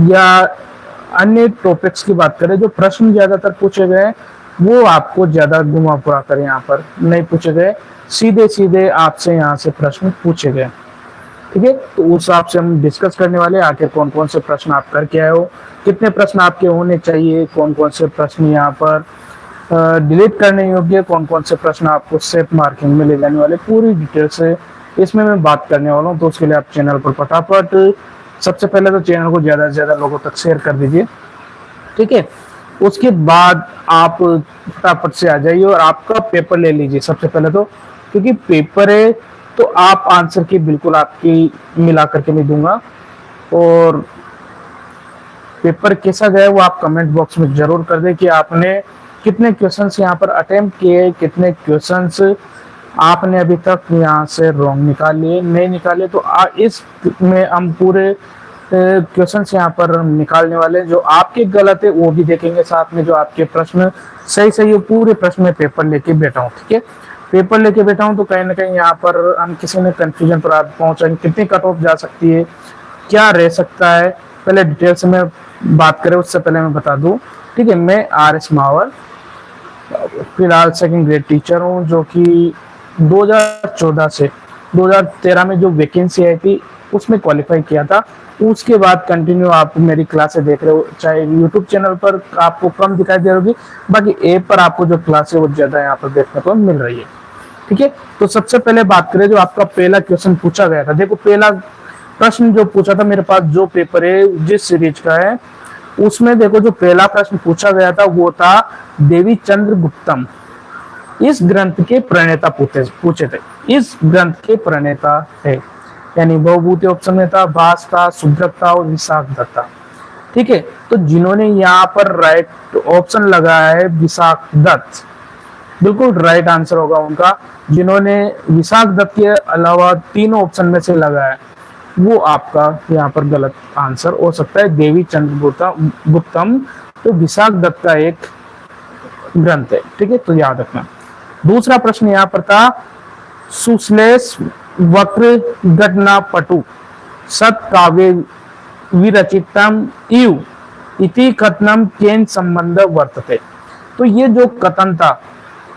या अन्य टॉपिक्स की बात करें, जो प्रश्न ज्यादातर पूछे गए हैं वो आपको ज्यादा घुमा फिरा कर यहाँ पर नहीं पूछे गए, सीधे सीधे आपसे यहाँ से प्रश्न पूछे गए। ठीक है, तो उस हिसाब से हम डिस्कस करने वाले आखिर कौन कौन से प्रश्न आप करके आए हो, कितने प्रश्न आपके होने चाहिए, कौन कौन से प्रश्न यहाँ पर डिलीट करने योग्य, कौन कौन से प्रश्न आपको सेफ मार्किंग में ले जाने वाले, पूरी डिटेल से इसमें मैं बात करने वाला हूँ। तो उसके लिए आप चैनल पर फटाफट सबसे पहले तो चैनल को ज्यादा से ज्यादा लोगों तक शेयर कर दीजिए। ठीक है, उसके बाद आप फटाफट से आ जाइए और आपका पेपर ले लीजिए सबसे पहले तो, क्योंकि पेपर है तो आप आंसर की बिल्कुल आपकी मिला करके नहीं दूंगा। और पेपर कैसा गया वो आप कमेंट बॉक्स में जरूर कर दें कि आपने कितने क्वेश्चंस यहाँ पर अटेम्प्ट किए, कितने क्वेश्चंस आपने अभी तक यहाँ से रॉन्ग निकाल लिए, नहीं निकाले। तो इस में हम पूरे क्वेश्चंस यहाँ पर निकालने वाले, जो आपके गलत है वो भी देखेंगे, साथ में जो आपके प्रश्न सही सही है पूरे प्रश्न में पेपर लेके बैठा हूँ। ठीक है, पेपर लेके बैठा हूँ तो कहीं ना कहीं यहाँ पर हम किसी ने कंफ्यूजन पर आप पहुंचे, कितनी कट ऑफ जा सकती है, क्या रह सकता है, पहले डिटेल से मैं बात करें उससे पहले मैं बता दूं। ठीक है, मैं RS मावर फिलहाल सेकंड ग्रेड टीचर हूँ, जो कि 2014 से 2013 में जो वैकेंसी आई थी उसमें क्वालिफाई किया था। उसके बाद कंटिन्यू आप मेरी क्लासें देख रहे हो, चाहे यूट्यूब चैनल पर आपको कम दिखाई दे रही होगी, बाकी ऐप पर आपको जो क्लास है वो ज्यादा यहाँ पर देखने को मिल रही है। ठीक है, तो सबसे पहले बात करें जो आपका पहला क्वेश्चन पूछा गया था। देखो, पहला प्रश्न जो पूछा था मेरे पास, जो पेपर है जिस सीरीज का है उसमें देखो जो पहला प्रश्न पूछा गया था वो था देवी चंद्रगुप्तम इस ग्रंथ के प्रणेता पूछे थे। इस ग्रंथ के प्रणेता है, यानी बहुभूति ऑप्शन में था, भास था, सुभ्रत था और विशाखदत्त था। ठीक है, तो जिन्होंने यहाँ पर राइट ऑप्शन लगाया है विशाखदत्त, बिल्कुल राइट आंसर होगा उनका। जिन्होंने विशाखदत्त के अलावा तीनों ऑप्शन में से लगाया वो आपका यहाँ पर गलत आंसर हो सकता है। देवी चंद्रगुप्तम तो विशाखदत्त का एक ग्रंथ है। ठीक है, तो याद रखना। दूसरा प्रश्न यहाँ पर था सुश्लेष वक्र घटना पटु सत काव्य विरचितम इव इति कथनम केन संबंध वर्तते। तो ये जो कथन था,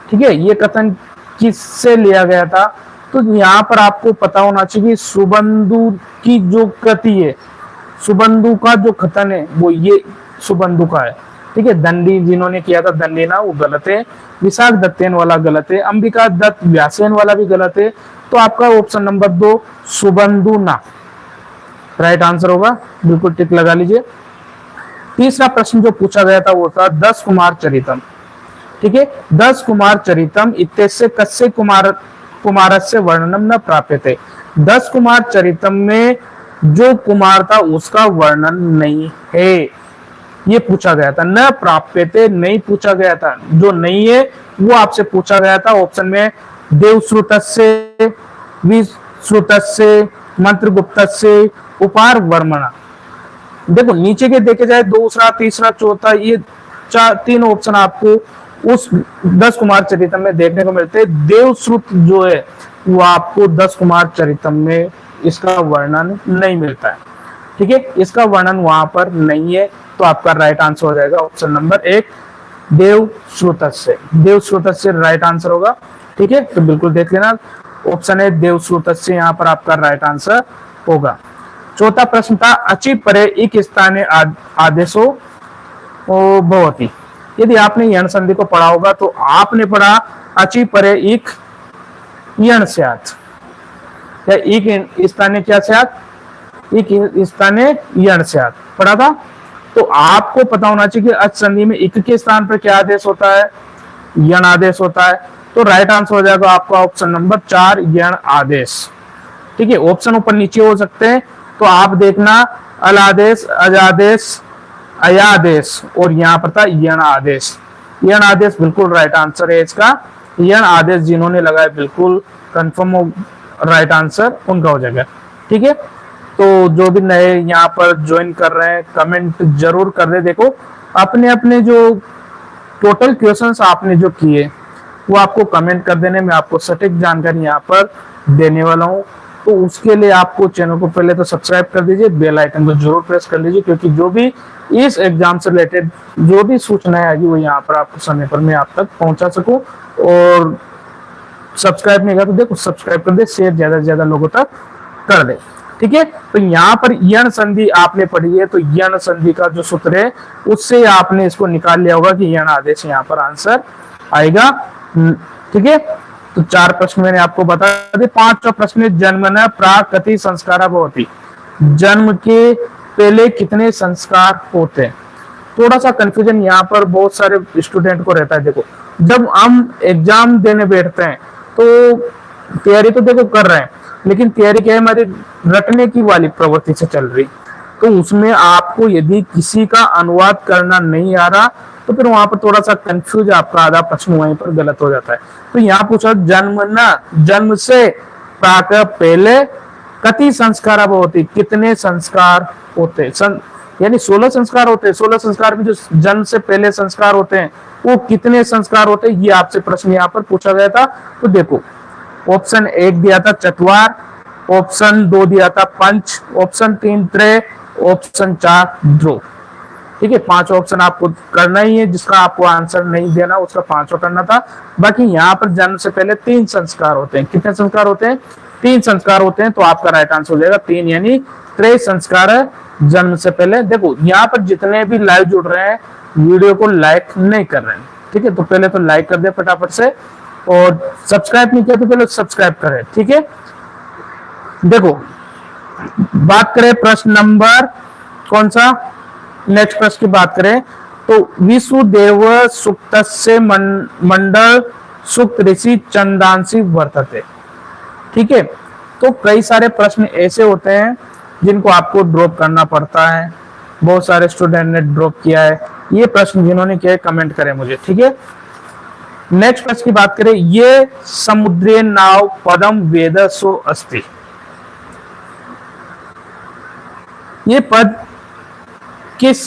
ठीक है, ये कथन किससे लिया गया था? तो यहाँ पर आपको पता होना चाहिए सुबंधु की जो कृति है, सुबंधु का जो कथन है वो ये सुबंधु का है। ठीक है, दंडी जिन्होंने किया था दंडीना वो गलत है, विशाख दत्तेन वाला गलत है, अंबिका दत्त व्यासेन वाला भी गलत है। तो आपका ऑप्शन नंबर 2 सुबंधु ना राइट आंसर होगा, बिल्कुल टिक लगा लीजिए। तीसरा प्रश्न जो पूछा गया था वो था 10 कुमार चरितम। ठीक है, 10 कुमार चरितम इत्यस्य कस्य कुमारस्य वर्णनम न प्राप्यते। 10 कुमार चरितम में जो कुमार था उसका वर्णन नहीं है, ये पूछा गया था। न प्राप्यते नहीं पूछा गया था, जो नहीं है वो आपसे पूछा गया था ऑप्शन में देवश्रुतस्य, विश्रुतस्य, मंत्रगुप्तस्य, उपार वर्मणा। देखो नीचे के देखे जाए दूसरा तीसरा चौथा ये तीन ऑप्शन आपको उस 10 कुमार चरितम में देखने को मिलते हैं। देवश्रुत जो है वो आपको 10 कुमार चरितम में इसका वर्णन नहीं मिलता है। ठीक है, इसका वर्णन वहां पर नहीं है, तो आपका राइट आंसर हो जाएगा ऑप्शन नंबर 1 देवश्रुतस्य। देवश्रुतस्य राइट आंसर होगा। ठीक है, तो बिल्कुल देख लेना, ऑप्शन है देवश्रुतस्य यहाँ पर आपका राइट आंसर होगा। चौथा प्रश्न था अचि परे इक स्थाने आदेशो भवति। यदि आपने यण संधि को पढ़ा होगा तो आपने पढ़ा अचि परे इक यण स्यात्, या इक स्थाने क्या स्यात्, इक स्थाने यण स्यात् पढ़ा था। तो आपको पता होना चाहिए कि अच संधि में इक के स्थान पर क्या आदेश होता है, यण आदेश होता है। तो राइट आंसर हो जाएगा आपका ऑप्शन नंबर 4 यण आदेश। ठीक है, ऑप्शन ऊपर नीचे हो सकते हैं, तो आप देखना अल आदेश, अजादेश, अयादेश और यहाँ पर था यण आदेश। यण आदेश बिल्कुल राइट आंसर है इसका। यण आदेश जिन्होंने लगाया बिल्कुल कंफर्म राइट आंसर उनका हो जाएगा। ठीक है, तो जो भी नए यहाँ पर ज्वाइन कर रहे हैं कमेंट जरूर कर दे। देखो अपने अपने जो टोटल क्वेश्चंस आपने जो किए वो आपको कमेंट कर देने में आपको सटीक जानकारी यहाँ पर देने वाला हूँ। तो उसके लिए आपको चैनल को पहले तो सब्सक्राइब कर दीजिए, बेल आइकन को जरूर प्रेस कर लीजिए, क्योंकि जो भी इस एग्जाम से रिलेटेड जो भी सूचनाएं आएगी वो यहाँ पर आपको समय पर मैं आप तक पहुंचा सकूं। और सब्सक्राइब नहीं किया तो देखो सब्सक्राइब कर दे, शेयर ज्यादा से ज्यादा लोगों तक कर दे, ठीक है। तो यहाँ पर यण संधि आपने पढ़ी है, तो यण संधि का जो सूत्र है उससे आपने इसको निकाल लिया होगा कि यण आदेश यहाँ पर आंसर आएगा, ठीक है। तो 4 प्रश्न मैंने आपको बता दिए। 5वां प्रश्न, जन्मना प्राक कति संस्कारा भवति, जन्म के पहले कितने संस्कार होते हैं। थोड़ा सा कंफ्यूजन यहाँ पर बहुत सारे स्टूडेंट को रहता है। देखो जब हम एग्जाम देने बैठते हैं तो तैयारी तो देखो कर रहे हैं, लेकिन तैयारी क्या है हमारी रटने की वाली प्रवृत्ति से चल रही, तो उसमें आपको यदि किसी का अनुवाद करना नहीं आ रहा तो फिर वहां पर थोड़ा सा कंफ्यूज, आपका आधा प्रश्न वहीं पर गलत हो जाता है। तो यहाँ पूछा जन्मना, जन्म से प्राक पहले कति संस्कार होती, कितने संस्कार होते, यानी 16 संस्कार होते हैं। 16 संस्कार में जो जन्म से पहले संस्कार होते हैं वो कितने संस्कार होते हैं, ये आपसे प्रश्न यहाँ पर पूछा गया था। तो देखो ऑप्शन 1 दिया था चतवार, ऑप्शन 2 दिया था पंच, ऑप्शन 3 त्रय, ऑप्शन 4 ध्रुव, ठीक है। 5 ऑप्शन आपको करना ही है, जिसका आपको आंसर नहीं देना उसका 5 करना था। बाकी यहाँ पर जन्म से पहले 3 संस्कार होते हैं। कितने संस्कार होते हैं, 3 संस्कार होते हैं। तो आपका राइट आंसर हो जाएगा 3, यानी त्रय संस्कार है जन्म से पहले। देखो यहाँ पर जितने भी लाइव जुड़ रहे हैं वीडियो को लाइक नहीं कर रहे हैं, ठीक है, तो पहले तो लाइक कर दे फटाफट से, और सब्सक्राइब नहीं किया तो पहले सब्सक्राइब करें, ठीक है। देखो बात करें प्रश्न नंबर कौन सा, नेक्स्ट प्रश्न की बात करें तो विश्वदेव सुक्त से मंडल सुक्त ऋषि चंदांशी वर्तते, ठीक है। तो कई सारे प्रश्न ऐसे होते हैं जिनको आपको ड्रॉप करना पड़ता है, बहुत सारे स्टूडेंट ने ड्रॉप किया है। ये प्रश्न जिन्होंने किया है कमेंट करें मुझे, ठीक है। नेक्स्ट प्रश्न की बात करें, ये समुद्रीय नाव पदम वेद सो अस्ति, ये पद किस,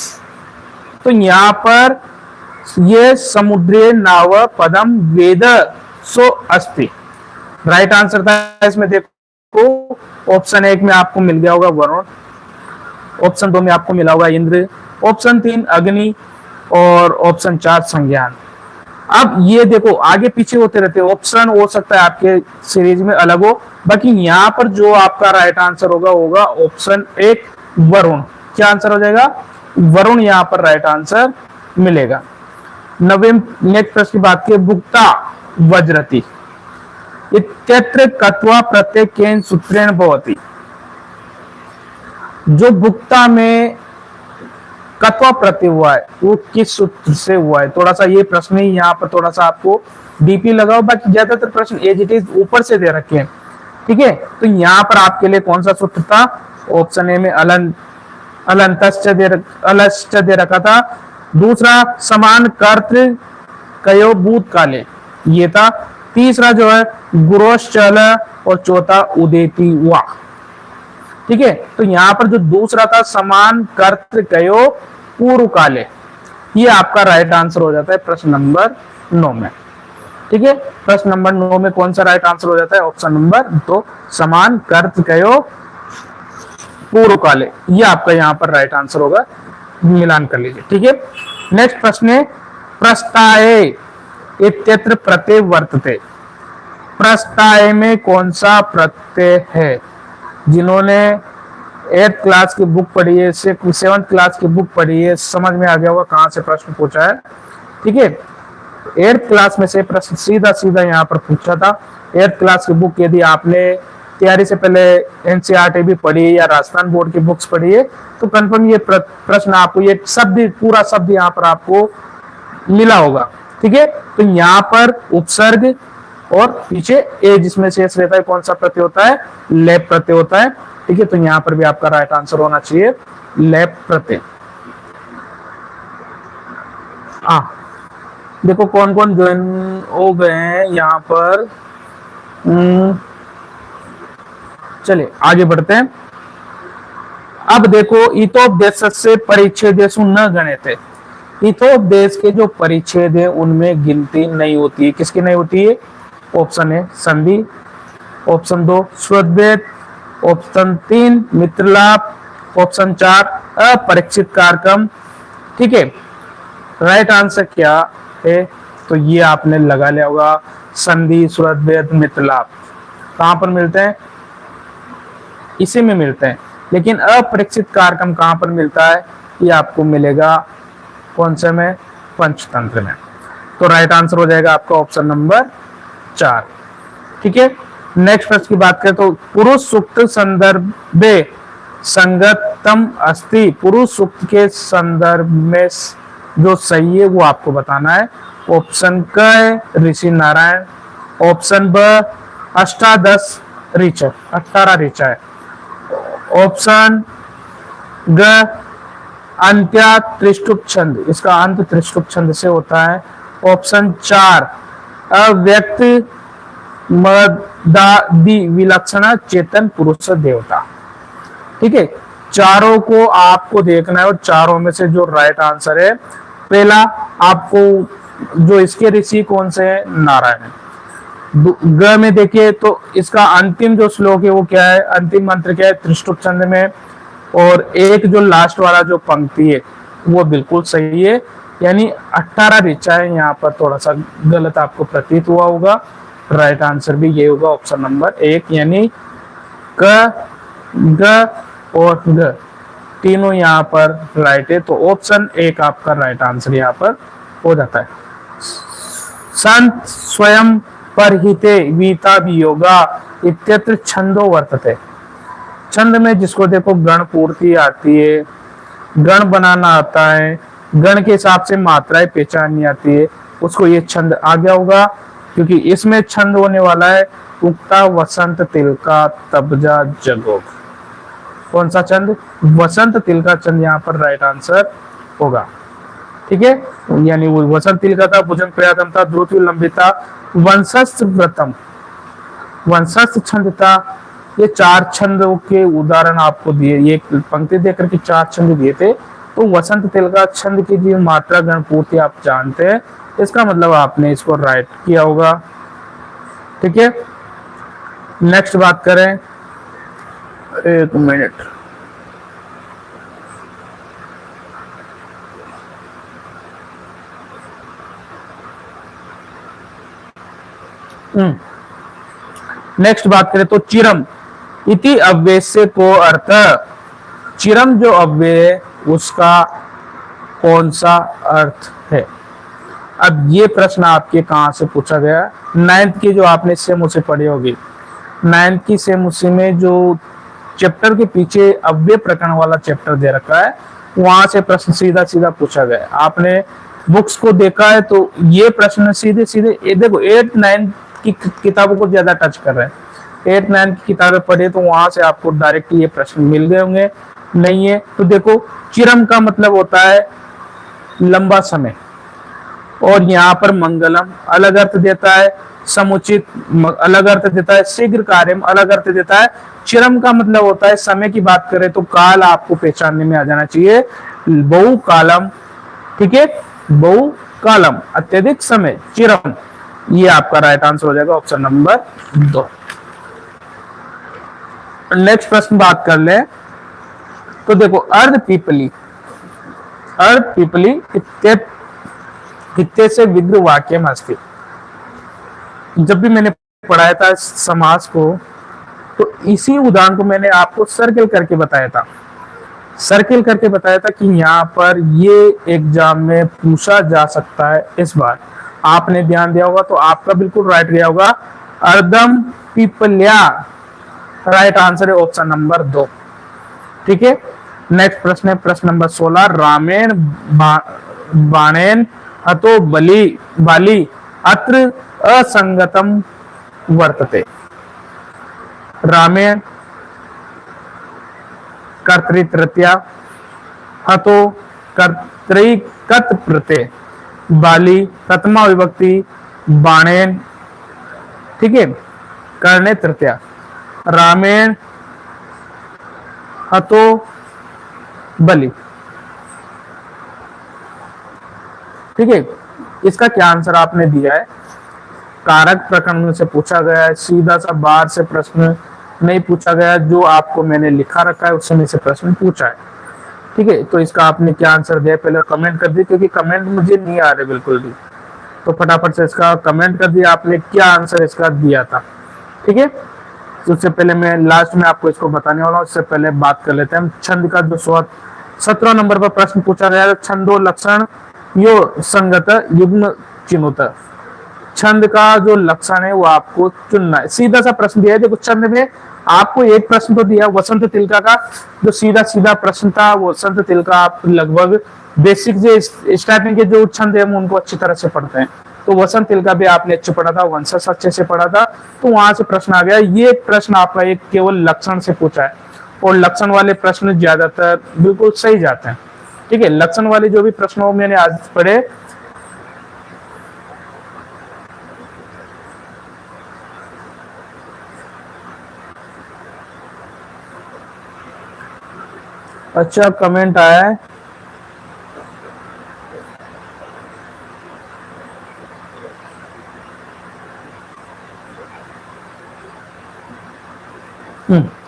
तो यहां पर ये समुद्रीय नाव पदम वेद सो अस्ति, राइट आंसर था इसमें। देखो ऑप्शन 1 में आपको मिल गया होगा वरुण, ऑप्शन 2 में आपको मिला होगा इंद्र, ऑप्शन 3 अग्नि, और ऑप्शन 4 संज्ञान। अब ये देखो आगे पीछे होते रहते हैं, ऑप्शन हो सकता है आपके सीरीज में अलग हो, बाकी यहाँ पर जो आपका राइट आंसर होगा होगा ऑप्शन 1 वरुण। क्या आंसर हो जाएगा, वरुण यहाँ पर राइट आंसर मिलेगा। नेक्स्ट प्रश्न की बात की, भुक्ता वज्रति इत्यत्र कत्वा प्रत्यय केन सूत्रेण भवति, जो भुक्ता में कत्वा प्रत्यय हुआ है वो किस सूत्र से हुआ है। थोड़ा सा ये प्रश्न ही यहाँ पर थोड़ा सा आपको डीपी लगाओ, बाकी ज्यादातर प्रश्न एज इट इज ऊपर से दे रखे हैं, ठीक है। तो यहाँ पर आपके लिए कौन सा सूत्र था, ऑप्शन ए में अलंतश्च दे रखा था, दूसरा समान कर्तृ कयो भूत काले ये था, तीसरा जो है गुरोश्चल, और चौथा उदेति वा, ठीक है। तो यहाँ पर जो दूसरा था समान कर्तृ कयो पूर्व काले, ये आपका राइट आंसर हो जाता है प्रश्न नंबर 9 में, ठीक है। प्रश्न नंबर 9 में कौन सा राइट आंसर हो जाता है, ऑप्शन नंबर 2 समान कर्तृ कयो पूर्व काले, ये आपका यहाँ पर राइट आंसर होगा, मिलान कर लीजिए, ठीक है। नेक्स्ट प्रश्न है, प्रस्ताये इत्यत्र प्रत्यय वर्तते, प्रस्ताये में कौन सा प्रत्यय है। जिन्होंने 8th क्लास की बुक पढ़ी है, 7th क्लास की बुक पढ़ी है, समझ में आ गया होगा कहां से प्रश्न पूछा है, ठीक है। 8th क्लास में से प्रश्न सीधा सीधा यहाँ पर पूछा था। 8th क्लास की बुक यदि आपने तैयारी से पहले एनसीईआरटी भी पढ़ी है या राजस्थान बोर्ड की बुक्स पढ़ी है तो कंफर्म ये प्रश्न आपको, ये शब्द पूरा शब्द यहाँ पर आपको मिला होगा, ठीक है। तो यहाँ पर उपसर्ग और पीछे ए जिसमें शेष रहता है कौन सा प्रत्यय होता है, लेप प्रत्यय होता है, ठीक है। तो यहाँ पर भी आपका राइट आंसर होना चाहिए लेप प्रत्यय। देखो कौन कौन ज्वाइन हो गए हैं यहाँ पर, चलिए आगे बढ़ते हैं। अब देखो इतोपदेश से परिच्छेदेषु न गणित, इतोपदेश के जो परिच्छेद है उनमें गिनती नहीं होती है। किसकी नहीं होती है, ऑप्शन है संधि, ऑप्शन 2 स्वद्वैत, ऑप्शन 3 मित्रलाभ, ऑप्शन 4 अपरीक्षित कारकम। ठीक है, राइट आंसर क्या है? तो ये आपने लगा लिया होगा, संधि, सुहृद, मित्रलाभ। कहां पर मिलते हैं? इसी में मिलते हैं। लेकिन अपरीक्षित कारकम कहां पर मिलता है? ये आपको मिलेगा कौन से में? पंचतंत्र में। तो राइट आंसर हो जाएगा आपका ऑप्शन नंबर 4। ठीक है, नेक्स्ट प्रश्न की बात करें तो पुरुष सूक्त संदर्भे संगतम अस्ति। पुरुष सूक्त के संदर्भ में जो सही है वो आपको बताना है। ऑप्शन क ऋषि नारायण, ऑप्शन ब अष्टादश ऋचा, 18 ऋचा है, ऑप्शन ग अंत्या त्रिष्टुप छंद, इसका अंत त्रिष्टुप छंद से होता है, ऑप्शन 4 अव्यक्त मदादि विलक्षण चेतन पुरुष देवता। ठीक है, चारों को आपको देखना है और चारों में से जो राइट आंसर है, पहला आपको जो इसके ऋषि कौन से है? नारायण है। ग में देखिए तो इसका अंतिम जो श्लोक है वो क्या है? अंतिम मंत्र क्या है? त्रिष्टुप छंद में। और एक जो लास्ट वाला जो पंक्ति है वो बिल्कुल सही है, यानी 18 ऋचा है। यहाँ पर थोड़ा सा गलत आपको प्रतीत हुआ होगा। राइट आंसर भी ये होगा ऑप्शन नंबर 1, यानी क, ग और ग तीनों यहाँ पर राइट है। तो ऑप्शन 1 आपका राइट आंसर यहाँ पर हो जाता है। संत स्वयं परहिते वीता वियोगा इत्यत्र छंदो वर्तते। छंद में जिसको देखो गण पूर्ति आती है, गण बनाना आता है, गण के हिसाब से मात्राएं पहचाननी आती है, उसको ये छंद आ गया होगा। क्योंकि इसमें छंद होने वाला है उक्ता वसंत तिलका तबजा जगोग। कौन सा छंद? वसंत तिलका छंद यहाँ पर राइट आंसर होगा। ठीक है, यानी वो वसंत तिलका था, भुजंग प्रयातम था, द्रुत लंबिता, वंशस्थ व्रतम, वंशस्थ छंद था। ये 4 छंदों के उदाहरण आपको दिए, ये पंक्ति देकर के 4 छंद दिए थे। तो वसंत तिलका छंद की जो मात्रा गण पूर्ति आप जानते हैं, इसका मतलब आपने इसको राइट किया होगा। ठीक है, नेक्स्ट बात करें, एक मिनट, नेक्स्ट बात करें तो चिरम इति अव्यय से को अर्थ। चिरम जो अव्यय है उसका कौन सा अर्थ है? अब ये प्रश्न आपके कहां से पूछा गया? 9th की जो आपने सेम उसे पढ़ी होगी, 9th की सेम उसी में जो चैप्टर के पीछे अव्यय प्रकरण वाला चैप्टर दे रखा है, वहां से प्रश्न सीधा सीधा पूछा गया। आपने बुक्स को देखा है तो ये प्रश्न सीधे सीधे देखो 8th 9th की किताबों को ज्यादा टच कर रहे हैं। 8th 9th की किताबें पढ़े तो वहां से आपको डायरेक्ट ये प्रश्न मिल गए होंगे। नहीं है तो देखो, चिरम का मतलब होता है लंबा समय, और यहाँ पर मंगलम अलग अर्थ देता है, समुचित अलग अर्थ देता है, शीघ्र कार्यम अलग अर्थ देता है। चिरम का मतलब होता है समय की बात करें तो काल आपको पहचानने में आ जाना चाहिए, बहु कालम। ठीक है, बहु कालम अत्यधिक समय, चिरम। ये आपका राइट आंसर हो जाएगा ऑप्शन नंबर 2। नेक्स्ट प्रश्न बात कर ले तो देखो, अर्ध पीपली, अर्ध पीपली कितने से विग्रह वाक्य में अस्ति। जब भी मैंने पढ़ाया था समास को तो इसी उदाहरण को मैंने आपको सर्किल करके बताया था, सर्किल करके बताया था कि यहाँ पर ये एग्जाम में पूछा जा सकता है। इस बार आपने ध्यान दिया होगा तो आपका बिल्कुल राइट गया होगा, अर्धम पीपल्या। राइट आंसर है ऑप्शन नंबर 2। ठीक है, नेक्स्ट प्रश्न है प्रश्न नंबर 16, रामेण बाणेन हतो बलि बाली अत्र असंगतम वर्तते। रामेण कर्तृतृतीया, हतो कर्तृकत प्रत्यय, बाली प्रथमा विभक्ति, बाणेन ठीक है करणे तृतीया। रामेण हतो बलि। ठीक है, इसका क्या आंसर आपने दिया है? कारक प्रकरण से पूछा गया है, सीधा सा बाहर से प्रश्न नहीं पूछा गया, जो आपको मैंने लिखा रखा है उस समय से प्रश्न पूछा है। ठीक है, तो इसका आपने क्या आंसर दिया पहले कमेंट कर दिए, क्योंकि कमेंट मुझे नहीं आ रहे बिल्कुल भी, तो फटाफट से इसका कमेंट कर दिया आपने क्या आंसर इसका दिया था। ठीक है, तो उससे पहले मैं लास्ट में आपको इसको बताने वाला हूँ, उससे पहले बात कर लेते हैं छंद का। जो 17 नंबर पर प्रश्न पूछा गया है, छंदो लक्षण यो संगत युग्म चिन्हुत। छंद का जो लक्षण है वो आपको चुनना है। सीधा सा प्रश्न दिया है, देखो छंद में आपको एक प्रश्न तो दिया वसंत तिलका का, जो सीधा सीधा प्रश्न था वो वसंत तिलका आप लगभग बेसिक जो स्टार्टिंग के जो छंद है उनको अच्छी तरह से पढ़ते हैं, तो वसंत तिलका भी आपने अच्छे पढ़ा था, वंशज अच्छे से पढ़ा था, तो वहां से प्रश्न आ गया। ये प्रश्न आपका एक केवल लक्षण से पूछा है, और लक्षण वाले प्रश्न ज्यादातर बिल्कुल सही जाते हैं। ठीक है, लक्षण वाले जो भी प्रश्न हो मैंने आज पढ़े, अच्छा कमेंट आया है।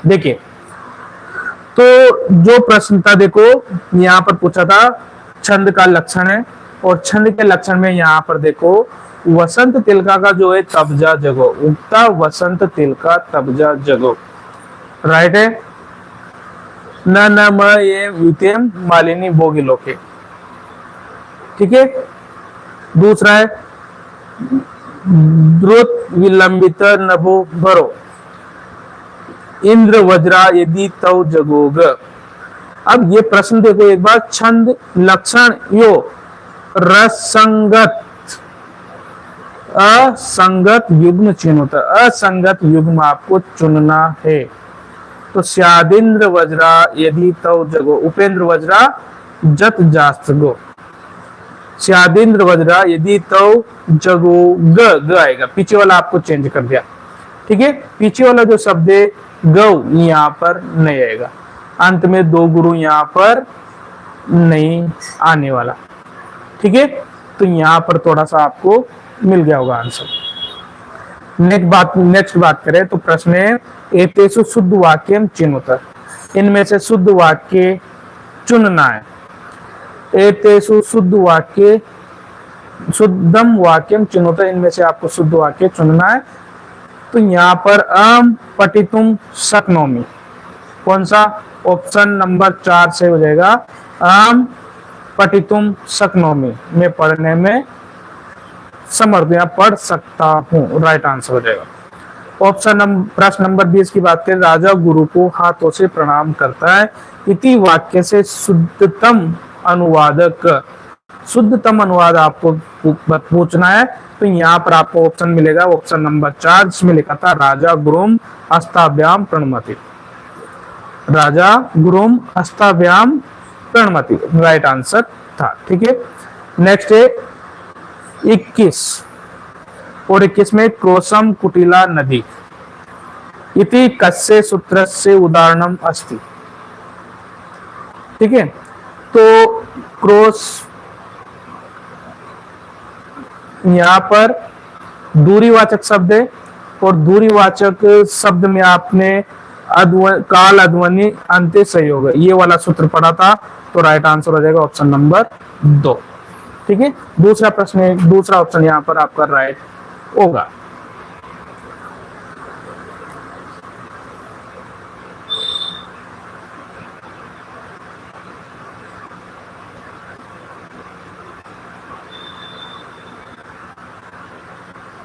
देखिए, तो जो प्रश्न था देखो यहाँ पर पूछा था छंद का लक्षण है, और छंद के लक्षण में यहाँ पर देखो वसंत तिलका का जो है तबजा जगो, उगता वसंत तिलका तबजा जगो, राइट है। न म ये वितेम मालिनी बोगी लोके। ठीक है, दूसरा है द्रुत विलंबित नभो भरो, इंद्र वज्रा यदि तव जगोग। अब ये प्रश्न देखो एक बार, छंद लक्षण यो रसंगत असंगत युग्म चिन्हित, असंगत युग्म आपको चुनना है। तो स्यादिंद्र वज्रा यदि तव जगो, उपेंद्र वज्रा जत जास्त गो, स्यादिंद्र वज्रा यदि तव जगो ग आएगा, पीछे वाला आपको चेंज कर दिया। ठीक है, पीछे वाला जो शब्द है गौ यहाँ पर नहीं आएगा, अंत में दो गुरु यहाँ पर नहीं आने वाला। ठीक है, तो यहाँ पर थोड़ा सा आपको मिल गया होगा आंसर। नेक्स्ट बात करें तो प्रश्न है एतेषु शुद्ध वाक्यम चिन्हुत, इनमें से शुद्ध वाक्य चुनना है। एतेषु शुद्ध वाक्य शुद्धम वाक्यम चिन्हुत, इनमें से आपको शुद्ध वाक्य चुनना है। तो यहाँ पर पठितुम शक्नोमि, कौन सा ऑप्शन नंबर 4 से हो जाएगा, पठितुम शक्नोमि, मैं पढ़ने में समर्थ या पढ़ सकता हूँ, राइट आंसर हो जाएगा। प्रश्न नंबर 20 की बात करें, राजा गुरु को हाथों से प्रणाम करता है, इति वाक्य से शुद्धतम अनुवादक, शुद्धतम अनुवाद आपको पूछना है। तो यहाँ पर आपको ऑप्शन मिलेगा, ऑप्शन नंबर 4 जिसमें लिखा था राजा गुरुम हस्ताभ्याम प्रणमति, राजा गुरुम हस्ताभ्याम प्रणमति, राइट आंसर था। ठीक है, नेक्स्ट है 21 और 21 में क्रोशम कुटिला नदी इति कस्य सूत्रस्य उदाहरणम अस्ति। ठीक है, तो क्रोश यहाँ पर दूरीवाचक शब्द है, और दूरीवाचक शब्द में आपने काल अध्वनि अंत्य संयोग, ये वाला सूत्र पढ़ा था, तो राइट आंसर हो जाएगा ऑप्शन नंबर 2। ठीक है, दूसरा प्रश्न, दूसरा ऑप्शन यहाँ पर आपका राइट होगा।